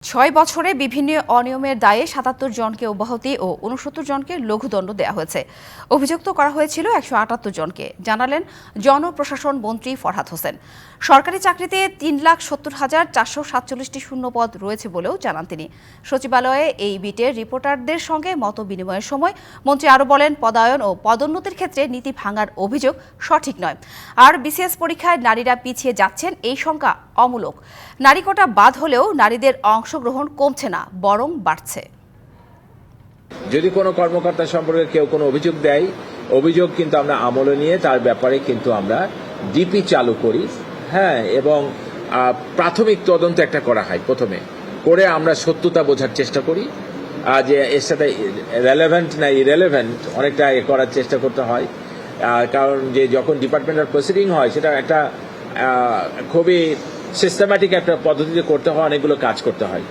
৬ বছরে বিভিন্ন অনিয়মের দায়ে ৭৭ জনকে অব্যাহতি ও ৬৯ জনকে লঘুদণ্ড দেওয়া হয়েছে। অভিযুক্ত করা হয়েছিল ১৭৮ জনকে, জানালেন জনপ্রশাসন মন্ত্রী ফরহাদ হোসেন। সরকারি চাকরিতে ৩,৭০,৪৪৭টি শূন্যপদ রয়েছে বলেও জানান তিনি। সচিবালয়ে এই বিটের রিপোর্টারদের সঙ্গে মত বিনিময়ের সময় মন্ত্রী আরও বলেন, পদায়ন ও পদোন্নতির ক্ষেত্রে নীতি ভাঙার অভিযোগ সঠিক নয়। আর বিসিএস পরীক্ষায় নারীরা পিছিয়ে যাচ্ছেন, এই শঙ্কা অমূলক। নারী কোটা বাদ হলেও নারীদের অংশগ্রহণ কমছে না, বরং বাড়ছে। যদি কোনো কর্মকর্তা সম্পর্কে কেউ কোনো অভিযোগ দেয়, অভিযোগ কিন্তু আমরা আমলে নিয়ে তার ব্যাপারে কিন্তু আমরা ডিপি চালু করি, হ্যাঁ, এবং প্রাথমিক তদন্ত একটা করা হয়। প্রথমে করে আমরা সত্যতা বোঝার চেষ্টা করি, যে এর সাথে রেলেভেন্ট না ইরেলেভেন্ট অনেকটা করার চেষ্টা করতে হয়। কারণ যে যখন ডিপার্টমেন্টাল প্রসিডিং হয় সেটা একটা খুবই সিস্টেম্যাটিক একটা পদ্ধতিতে করতে হয়, অনেকগুলো কাজ করতে হয়।